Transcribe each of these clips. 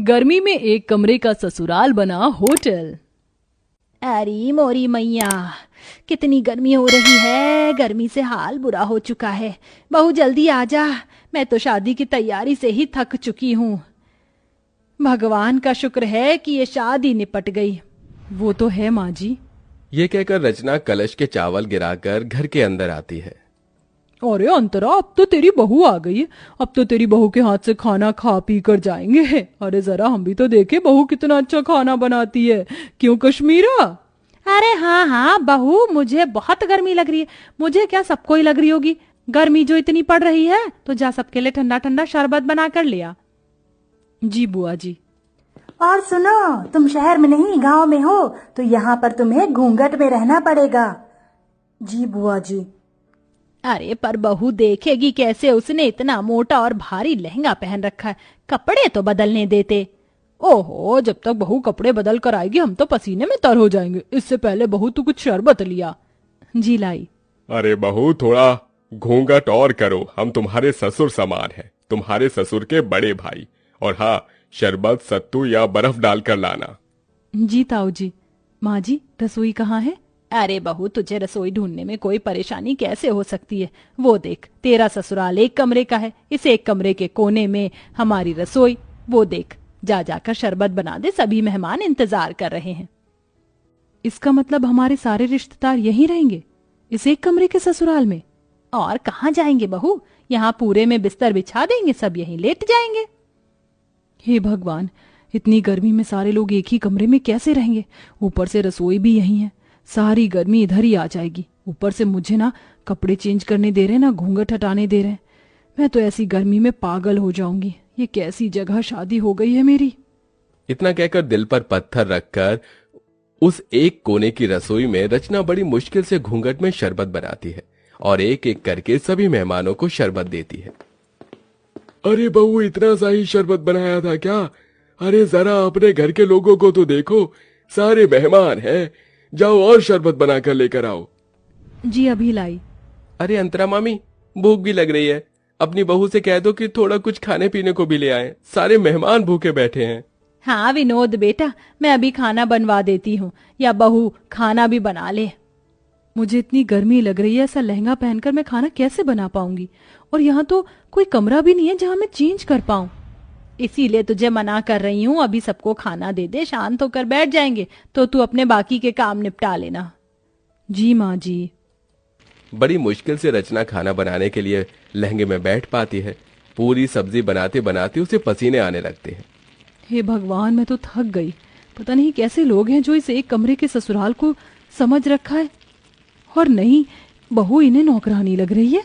गर्मी में एक कमरे का ससुराल बना होटल। अरे मोरी मैया, कितनी गर्मी हो रही है। गर्मी से हाल बुरा हो चुका है। बहू जल्दी आ जा, मैं तो शादी की तैयारी से ही थक चुकी हूँ। भगवान का शुक्र है कि ये शादी निपट गई। वो तो है माँ जी। ये कहकर रचना कलश के चावल गिराकर घर के अंदर आती है। अरे अंतरा, अब तो तेरी बहू आ गई है। अब तो तेरी बहू के हाथ से खाना खा पी कर जाएंगे। अरे जरा हम भी तो देखे बहू कितना अच्छा खाना बनाती है। क्यों कश्मीरा? अरे हाँ हाँ बहू, मुझे बहुत गर्मी लग रही है। मुझे क्या, सबको ही लग रही होगी। गर्मी जो इतनी पड़ रही है, तो जा सबके लिए ठंडा ठंडा शरबत बना कर लिया। जी बुआ जी। और सुनो, तुम शहर में नहीं गांव में हो, तो यहाँ पर तुम्हें घूंघट में रहना पड़ेगा। जी बुआ जी। अरे पर बहू देखेगी कैसे? उसने इतना मोटा और भारी लहंगा पहन रखा है, कपड़े तो बदलने देते। ओहो, जब तक बहू कपड़े बदल कर आएगी हम तो पसीने में तर हो जाएंगे। इससे पहले बहू तू कुछ शरबत लिया। जी लाई। अरे बहू, थोड़ा घूंघट और करो, हम तुम्हारे ससुर समान हैं, तुम्हारे ससुर के बड़े भाई। और हाँ, शरबत सत्तू या बर्फ डालकर लाना। जी ताऊ जी। माँ जी, रसोई कहाँ है? अरे बहू, तुझे रसोई ढूंढने में कोई परेशानी कैसे हो सकती है? वो देख, तेरा ससुराल एक कमरे का है, इस एक कमरे के कोने में हमारी रसोई। वो देख, जा जाकर शरबत बना दे, सभी मेहमान इंतजार कर रहे हैं। इसका मतलब हमारे सारे रिश्तेदार यहीं रहेंगे, इस एक कमरे के ससुराल में? और कहाँ जाएंगे बहू? यहाँ पूरे में बिस्तर बिछा देंगे, सब यहीं लेट जाएंगे। हे भगवान, इतनी गर्मी में सारे लोग एक ही कमरे में कैसे रहेंगे? ऊपर से रसोई भी यहीं है, सारी गर्मी इधर ही आ जाएगी। ऊपर से मुझे ना कपड़े चेंज करने दे रहे, ना घूंघट हटाने दे रहे। मैं तो ऐसी गर्मी में पागल हो जाऊंगी। ये कैसी जगह शादी हो गई है मेरी। इतना कहकर दिल पर पत्थर रखकर उस एक कोने की रसोई में रचना बड़ी मुश्किल से घूंघट में शरबत बनाती है और एक एक करके सभी मेहमानों को शरबत देती है। अरे बहू, इतना सा ही शरबत बनाया था क्या? अरे जरा अपने घर के लोगों को तो देखो, सारे मेहमान हैं। जाओ और शरबत बनाकर लेकर आओ। जी अभी लाई। अरे अंतरा मामी, भूख भी लग रही है, अपनी बहू से कह दो कि थोड़ा कुछ खाने पीने को भी ले आए, सारे मेहमान भूखे बैठे हैं। हाँ विनोद बेटा, मैं अभी खाना बनवा देती हूँ, या बहू खाना भी बना ले। मुझे इतनी गर्मी लग रही है, ऐसा लहंगा पहनकर मैं खाना कैसे बना पाऊंगी? और यहाँ तो कोई कमरा भी नहीं है जहाँ मैं चेंज कर पाऊं। इसीलिए तुझे मना कर रही हूँ, अभी सबको खाना दे दे, शांत होकर बैठ जाएंगे, तो तू अपने बाकी के काम निपटा लेना। जी माँ जी। बड़ी मुश्किल से रचना खाना बनाने के लिए लहंगे में बैठ पाती है। पूरी सब्जी बनाते बनाते उसे पसीने आने लगते हैं। हे भगवान, मैं तो थक गई। पता नहीं कैसे लोग हैं जो इस एक कमरे के ससुराल को समझ रखा है। और नहीं, बहू इन्हें नौकरानी लग रही है।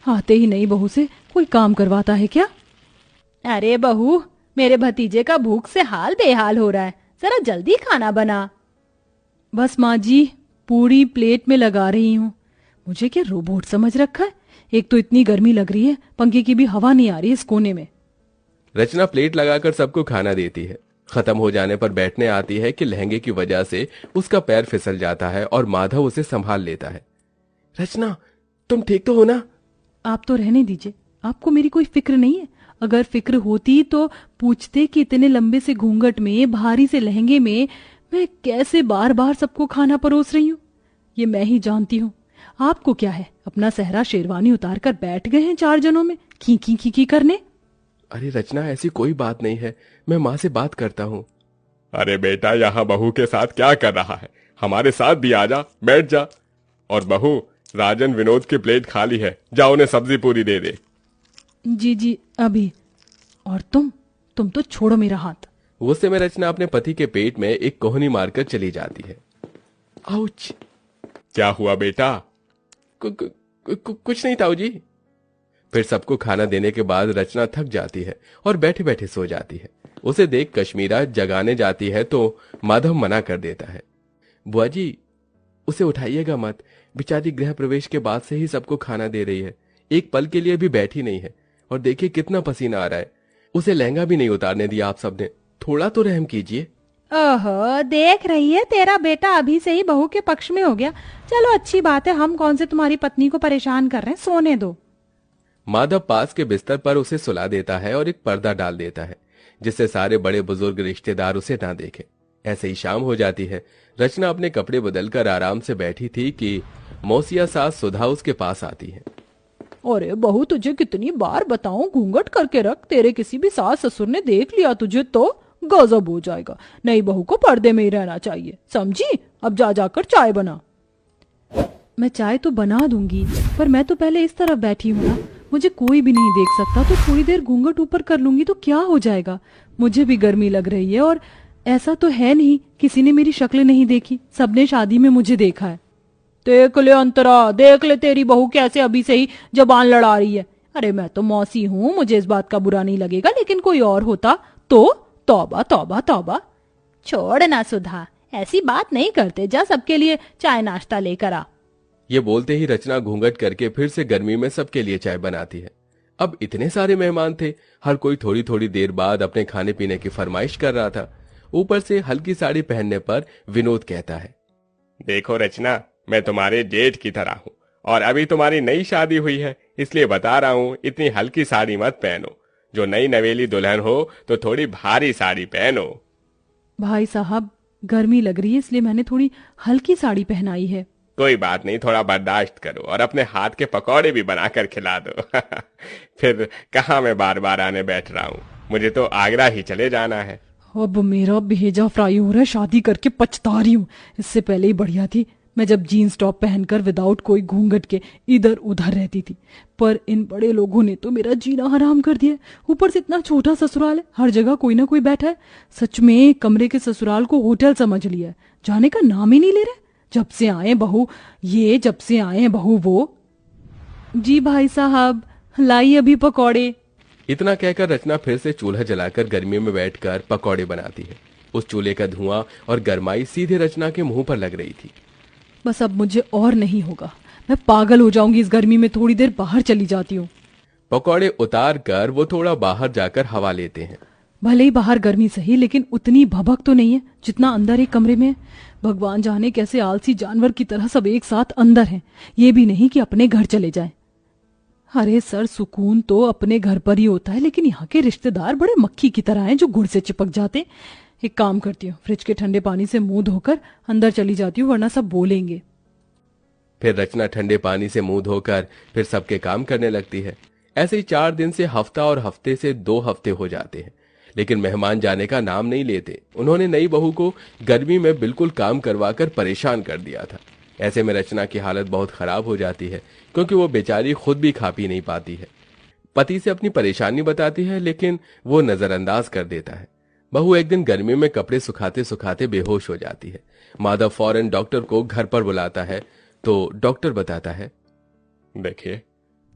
आते ही नहीं बहू से कोई काम करवाता है क्या? अरे बहू, मेरे भतीजे का भूख से हाल बेहाल हो रहा है, जरा जल्दी खाना बना। बस माँ जी, पूरी प्लेट में लगा रही हूँ। मुझे क्या रोबोट समझ रखा है? एक तो इतनी गर्मी लग रही है, पंखे की भी हवा नहीं आ रही इस कोने में। रचना प्लेट लगाकर सबको खाना देती है। खत्म हो जाने पर बैठने आती है कि लहंगे की वजह से उसका पैर फिसल जाता है और माधव उसे संभाल लेता है। रचना, तुम ठीक तो हो ना? आप तो रहने दीजिए, आपको मेरी कोई फिक्र नहीं है। अगर फिक्र होती तो पूछते कि इतने लंबे से घूंघट में, भारी से लहंगे में मैं कैसे बार बार सबको खाना परोस रही हूँ। ये मैं ही जानती हूँ। आपको क्या है, अपना सहरा शेरवानी उतार कर बैठ गए हैं 4 जनों में खी खी खी खी करने। अरे रचना, ऐसी कोई बात नहीं है, मैं माँ से बात करता हूँ। अरे बेटा, यहाँ बहू के साथ क्या कर रहा है? हमारे साथ भी आ जा, बैठ जा। और बहू, राजन विनोद की प्लेट खाली है, जा उन्हें सब्जी पूरी दे दे। जी जी अभी। और तुम तो छोड़ो मेरा हाथ। उस समय रचना अपने पति के पेट में एक कोहनी मारकर चली जाती है। आउच! क्या हुआ बेटा? कुछ नहीं ताऊ जी। फिर सबको खाना देने के बाद रचना थक जाती है और बैठे बैठे सो जाती है। उसे देख कश्मीरा जगाने जाती है तो माधव मना कर देता है। बुआ जी, उसे उठाइएगा मत, बेचारी गृह प्रवेश के बाद से ही सबको खाना दे रही है, एक पल के लिए भी बैठी नहीं है। और देखिए कितना पसीना आ रहा है, उसे लहंगा भी नहीं उतारने दिया आप सबने, थोड़ा तो रहम कीजिए। ओहो, देख रही है, तेरा बेटा अभी से ही बहू के पक्ष में हो गया। चलो अच्छी बात है, हम कौन से तुम्हारी पत्नी को परेशान कर रहे हैं, सोने दो। माधव पास के बिस्तर पर उसे सुला देता है और एक पर्दा डाल देता है। जिससे सारे बड़े बुजुर्ग रिश्तेदार उसे ना देखें। ऐसे ही शाम हो जाती है। रचना अपने कपड़े बदलकर आराम से बैठी थी कि मौसिया सास सुधा उसके पास आती है। अरे बहू, तुझे कितनी बार बताऊं घूंघट करके रख, तेरे किसी भी सास ससुर ने देख लिया तुझे तो गजब हो जाएगा। नई बहू को पर्दे में ही रहना चाहिए, समझी? अब जा जाकर चाय बना। मैं चाय तो बना दूंगी, पर मैं तो पहले इस तरफ बैठी हूँ ना, मुझे कोई भी नहीं देख सकता, तो थोड़ी देर घूंघट ऊपर कर लूंगी तो क्या हो जाएगा। मुझे भी गर्मी लग रही है, और ऐसा तो है नहीं किसी ने मेरी शक्ल नहीं देखी, सबने शादी में मुझे देखा है। देख ले अंतरा, देख ले तेरी बहू कैसे अभी से ही जबान लड़ा रही है। अरे मैं तो मौसी हूँ, मुझे इस बात का बुरा नहीं लगेगा, लेकिन कोई और होता तो तौबा तौबा तौबा। छोड़ ना सुधा, ऐसी बात नहीं करते, जा सबके लिए चाय नाश्ता लेकर आ। ये बोलते ही रचना घूंघट करके फिर से गर्मी में सबके लिए चाय बनाती है। अब इतने सारे मेहमान थे, हर कोई थोड़ी थोड़ी देर बाद अपने खाने पीने की फरमाइश कर रहा था। ऊपर से हल्की साड़ी पहनने पर विनोद कहता है, देखो रचना, मैं तुम्हारे जेठ की तरह हूँ और अभी तुम्हारी नई शादी हुई है, इसलिए बता रहा हूँ इतनी हल्की साड़ी मत पहनो। जो नई नवेली दुल्हन हो तो थोड़ी भारी साड़ी पहनो। भाई साहब, गर्मी लग रही है इसलिए मैंने थोड़ी हल्की साड़ी पहनाई है। कोई बात नहीं, थोड़ा बर्दाश्त करो और अपने हाथ के पकौड़े भी बनाकर खिला दो। फिर कहाँ मैं बार बार आने बैठ रहा हूँ, मुझे तो आगरा ही चले जाना है। अब मेरा भेजा फ्राई हो रहा है, शादी करके पछता रही हूँ। इससे पहले ही बढ़िया थी मैं जब जीन्स टॉप पहनकर विदाउट कोई घूंघट के इधर उधर रहती थी, पर इन बड़े लोगों ने तो मेरा जीना हराम कर दिया। ऊपर से इतना छोटा ससुराल है, हर जगह कोई ना कोई बैठा है। सच में कमरे के ससुराल को होटल समझ लिया है, जाने का नाम ही नहीं ले रहे। जब से आए बहू ये, जब से आए बहू वो। जी भाई साहब, लाई अभी पकौड़े। इतना कहकर रचना फिर से चूल्हा जलाकर गर्मी में बैठकर पकौड़े बनाती है। उस चूल्हे का धुआं और गर्माई सीधे रचना के मुंह पर लग रही थी। बस अब मुझे और नहीं होगा, मैं पागल हो जाऊंगी इस गर्मी में, थोड़ी देर बाहर चली जाती हूँ। पकौड़े उतार कर वो थोड़ा बाहर जाकर हवा लेते हैं। भले ही बाहर गर्मी सही, लेकिन उतनी भभक तो नहीं है जितना अंदर एक कमरे में है। भगवान जाने कैसे आलसी जानवर की तरह सब एक साथ अंदर हैं, ये भी नहीं कि अपने घर चले जाएं। अरे सर, सुकून तो अपने घर पर ही होता है, लेकिन यहाँ के रिश्तेदार बड़े मक्खी की तरह हैं जो गुड़ से चिपक जाते। एक काम करती हूँ, फ्रिज के ठंडे पानी से मुंह धोकर अंदर चली जाती हूँ, वरना सब बोलेंगे। फिर रचना ठंडे पानी से मुंह धोकर फिर सबके काम करने लगती है। ऐसे ही 4 दिन से हफ्ता और हफ्ते से 2 हफ्ते हो जाते हैं, लेकिन मेहमान जाने का नाम नहीं लेते। उन्होंने नई बहू को गर्मी में बिल्कुल काम करवाकर परेशान कर दिया था। ऐसे में रचना की हालत बहुत खराब हो जाती है, क्योंकि वो बेचारी खुद भी खा पी नहीं पाती है। पति से अपनी परेशानी बताती है, लेकिन वो नजरअंदाज कर देता है। बहू एक दिन गर्मी में कपड़े सुखाते सुखाते बेहोश हो जाती है। माधव फौरन डॉक्टर को घर पर बुलाता है, तो डॉक्टर बताता है, देखिए,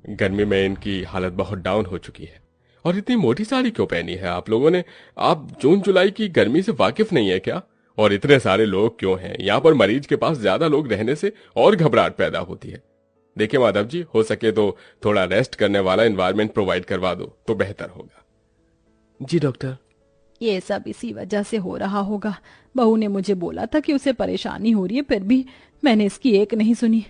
गर्मी में इनकी हालत बहुत डाउन हो चुकी है। और इतनी मोटी साड़ी क्यों पहनी है आप लोगों ने? आप जून जुलाई की गर्मी से वाकिफ नहीं है क्या? और इतने सारे लोग क्यों हैं? यहाँ पर मरीज के पास ज्यादा लोग रहने से और घबराहट पैदा होती है। देखिए माधव जी, हो सके तो थोड़ा रेस्ट करने वाला एनवायरनमेंट प्रोवाइड करवा दो तो बेहतर होगा। जी डॉक्टर। ये सब इसी वजह से हो रहा होगा। बहू ने मुझे बोला था कि उसे परेशानी हो रही है, फिर भी मैंने इसकी एक नहीं सुनी।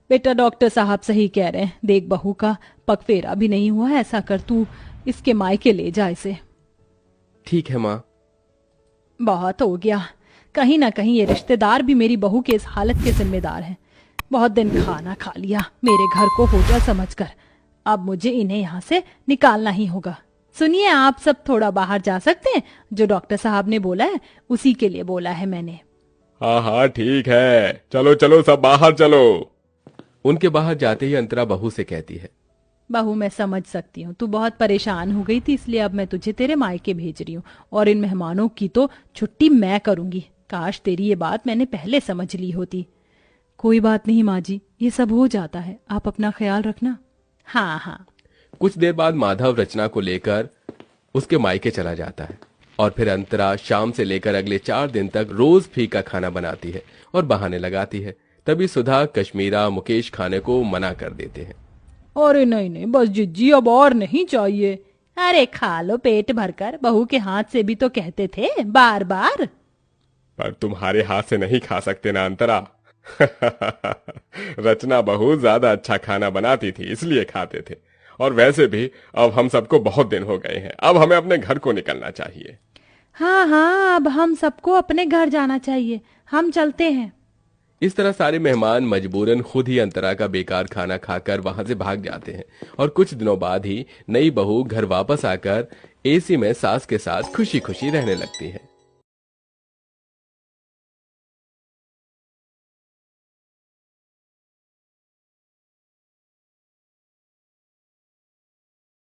बेटा, डॉक्टर साहब सही कह रहे हैं, देख बहू का पगफेरा भी नहीं हुआ है, ऐसा कर तू इसके मायके ले जा इसे। ठीक है माँ। बहुत हो गया, कहीं ना कहीं ये रिश्तेदार भी मेरी बहू के इस हालत के जिम्मेदार हैं। बहुत दिन खाना खा लिया मेरे घर को होटल समझकर, अब मुझे इन्हें यहाँ से निकालना ही होगा। सुनिए, आप सब थोड़ा बाहर जा सकते हैं? जो डॉक्टर साहब ने बोला है उसी के लिए बोला है मैंने। हाँ हाँ ठीक है, चलो चलो सब बाहर चलो। उनके बाहर जाते ही अंतरा बहू से कहती है, बहू मैं समझ सकती हूँ, तू बहुत परेशान हो गई थी, इसलिए अब मैं तुझे तेरे मायके भेज रही हूँ और इन मेहमानों की तो छुट्टी मैं करूंगी। काश तेरी ये बात मैंने पहले समझ ली होती। कोई बात नहीं माँ जी, ये सब हो जाता है, आप अपना ख्याल रखना। हाँ हाँ। कुछ देर बाद माधव रचना को लेकर उसके मायके चला जाता है और फिर अंतरा शाम से लेकर अगले 4 दिन तक रोज फीका खाना बनाती है और बहाने लगाती है। तभी सुधा, कश्मीरा, मुकेश खाने को मना कर देते हैं। अरे नहीं नहीं, बस जिज्जी, अब और नहीं चाहिए। अरे खा लो पेट भरकर, बहू के हाथ से भी तो कहते थे बार बार। पर तुम्हारे हाथ से नहीं खा सकते ना अंतरा। रचना बहुत ज्यादा अच्छा खाना बनाती थी, इसलिए खाते थे। और वैसे भी अब हम सबको बहुत दिन हो गए हैं, अब हमें अपने घर को निकलना चाहिए। हाँ हाँ, अब हम सबको अपने घर जाना चाहिए, हम चलते हैं। इस तरह सारे मेहमान मजबूरन खुद ही अंतरा का बेकार खाना खाकर वहां से भाग जाते हैं और कुछ दिनों बाद ही नई बहू घर वापस आकर एसी में सास के साथ खुशी खुशी रहने लगती है।